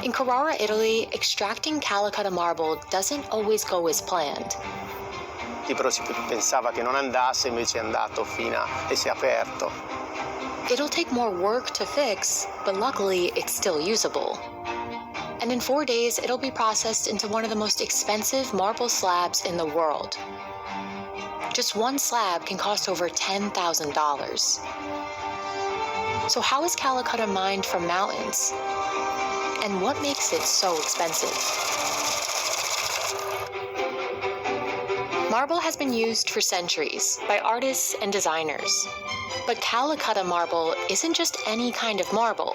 In Carrara, Italy, extracting calacatta marble doesn't always go as planned. Però si pensava che non andasse, invece è andato e si è aperto. It'll take more work to fix, but luckily it's still usable. And in 4 days, it'll be processed into one of the most expensive marble slabs in the world. Just one slab can cost over $10,000. So how is calacatta mined from mountains? And what makes it so expensive? Marble has been used for centuries by artists and designers. But calacatta marble isn't just any kind of marble.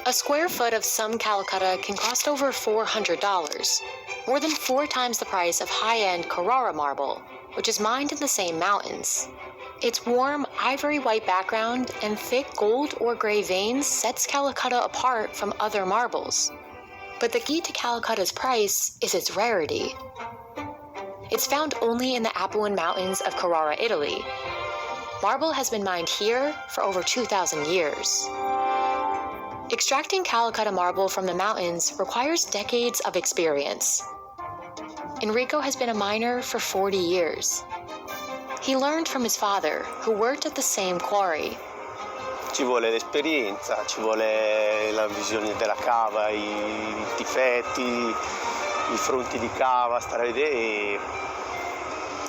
A square foot of some calacatta can cost over $400, more than 4 times the price of high-end Carrara marble, which is mined in the same mountains. Its warm, ivory-white background and thick gold or gray veins sets calacatta apart from other marbles. But the key to calacatta's price is its rarity. It's found only in the Apuan Mountains of Carrara, Italy. Marble has been mined here for over 2,000 years. Extracting calacatta marble from the mountains requires decades of experience. Enrico has been a miner for 40 years. He learned from his father, who worked at the same quarry. Ci vuole l'esperienza, ci vuole la visione della cava, i difetti, i fronti di cava, stare a vedere.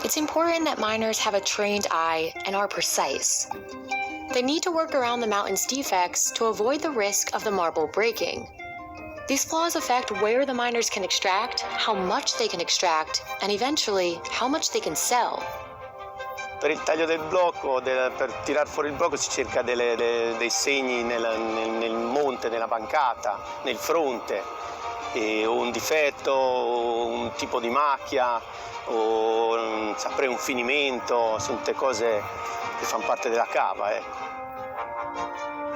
It's important that miners have a trained eye and are precise. They need to work around the mountain's defects to avoid the risk of the marble breaking. These flaws affect where the miners can extract, how much they can extract, and eventually, how much they can sell. Per il taglio del blocco, per tirar fuori il blocco si cerca dei segni nel monte, nella bancata, nel fronte, o un difetto, o un tipo di macchia, o sempre un finimento, sono tutte cose che fanno parte della cava, ecco.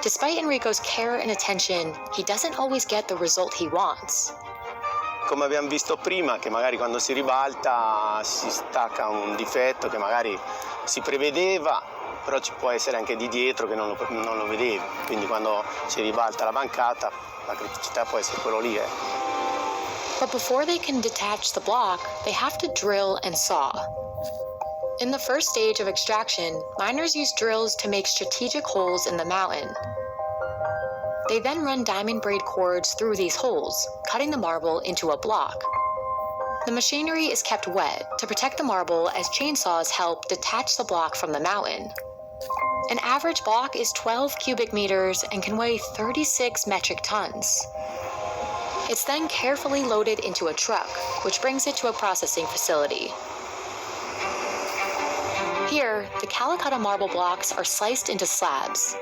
Despite Enrico's care and attention, he doesn't always get the result he wants. Come abbiamo visto prima, che magari quando si ribalta si stacca un difetto che magari si prevedeva, però ci può essere anche di dietro che non lo vedevi. Quindi quando si ribalta la bancata, la criticità può essere quello lì. But before they can detach the block, they have to drill and saw. In the first stage of extraction, miners use drills to make strategic holes in the mountain. They then run diamond braid cords through these holes, cutting the marble into a block. The machinery is kept wet to protect the marble as chainsaws help detach the block from the mountain. An average block is 12 cubic meters and can weigh 36 metric tons. It's then carefully loaded into a truck, which brings it to a processing facility. Here, the calacatta marble blocks are sliced into slabs.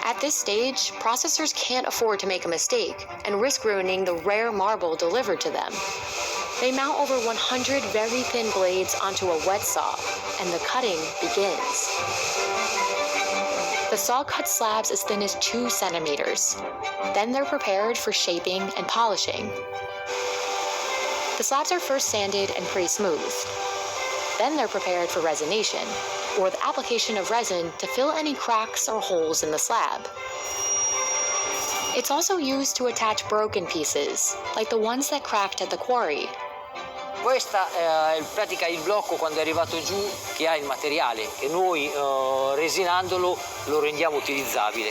At this stage, processors can't afford to make a mistake and risk ruining the rare marble delivered to them. They mount over 100 very thin blades onto a wet saw, and the cutting begins. The saw cuts slabs as thin as 2 centimeters. Then they're prepared for shaping and polishing. The slabs are first sanded and pretty smooth. Then they're prepared for resination, or the application of resin to fill any cracks or holes in the slab. It's also used to attach broken pieces, like the ones that cracked at the quarry. Questa è in pratica il blocco quando è arrivato giù che ha il materiale e noi resinandolo lo rendiamo utilizzabile.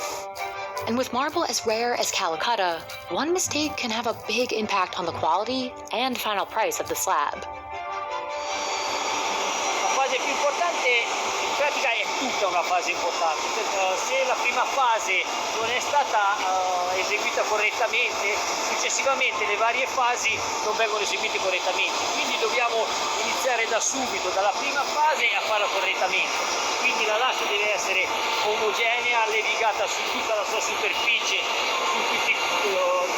And with marble as rare as calacatta, one mistake can have a big impact on the quality and final price of the slab. La fase più importante in pratica è tutta una fase importante. Se la prima fase non è stata eseguita correttamente, successivamente le varie fasi non vengono eseguite correttamente. Quindi dobbiamo iniziare da subito, dalla prima fase a farla correttamente. Quindi la lastra deve essere omogenea, levigata su tutta la sua superficie,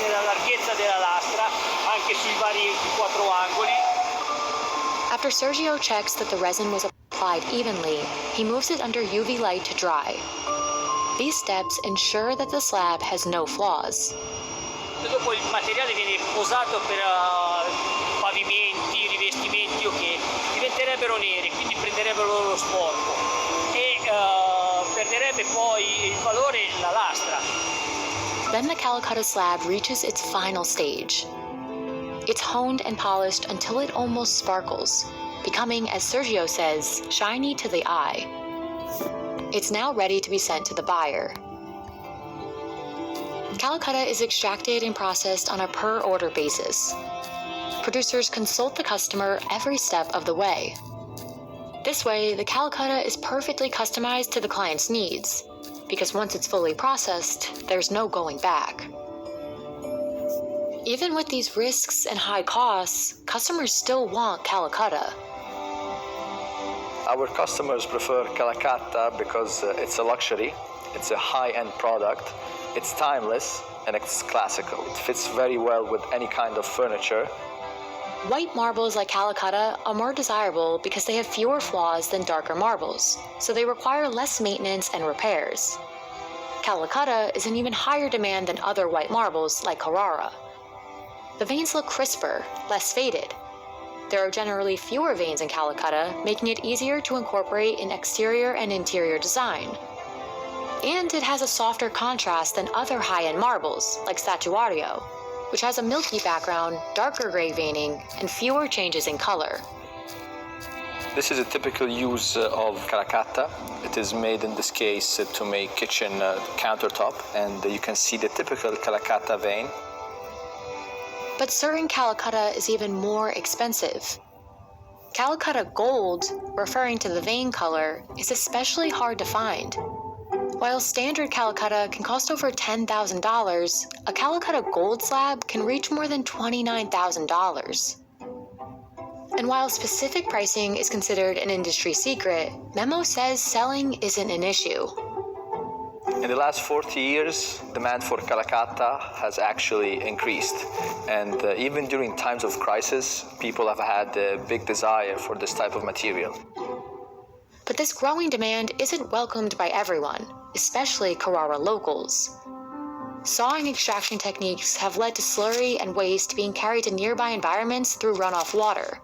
nella larghezza della lastra, anche sui vari 4 angoli. After Sergio checks that the resin was applied evenly, he moves it under UV light to dry. These steps ensure that the slab has no flaws. Dopo il materiale viene posato per pavimenti, rivestimenti che diventerebbero neri, quindi prenderebbero lo sporco e perderebbe poi il valore la lastra. Then Then the calacatta slab reaches its final stage. It's honed and polished until it almost sparkles, becoming, as Sergio says, shiny to the eye. It's now ready to be sent to the buyer. Calacatta is extracted and processed on a per-order basis. Producers consult the customer every step of the way. This way, the calacatta is perfectly customized to the client's needs, because once it's fully processed, there's no going back. Even with these risks and high costs, customers still want calacatta. Our customers prefer calacatta because it's a luxury, it's a high-end product, it's timeless, and it's classical. It fits very well with any kind of furniture. White marbles like calacatta are more desirable because they have fewer flaws than darker marbles, so they require less maintenance and repairs. Calacatta is in even higher demand than other white marbles like Carrara. The veins look crisper, less faded. There are generally fewer veins in calacatta, making it easier to incorporate in exterior and interior design. And it has a softer contrast than other high-end marbles, like Statuario, which has a milky background, darker gray veining, and fewer changes in color. This is a typical use of calacatta. It is made in this case to make kitchen countertop, and you can see the typical calacatta vein. But certain calacatta is even more expensive. Calacatta gold, referring to the vein color, is especially hard to find. While standard calacatta can cost over $10,000, a calacatta gold slab can reach more than $29,000. And while specific pricing is considered an industry secret, Memo says selling isn't an issue. In the last 40 years, demand for calacatta has actually increased. And even during times of crisis, people have had a big desire for this type of material. But this growing demand isn't welcomed by everyone, especially Carrara locals. Sawing extraction techniques have led to slurry and waste being carried to nearby environments through runoff water.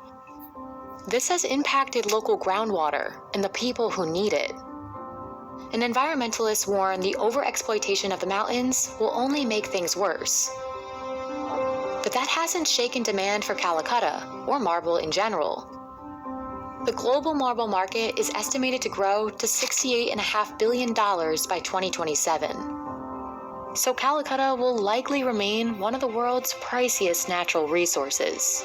This has impacted local groundwater and the people who need it. And environmentalists warn the overexploitation of the mountains will only make things worse. But that hasn't shaken demand for calacatta, or marble in general. The global marble market is estimated to grow to $68.5 billion by 2027. So calacatta will likely remain one of the world's priciest natural resources.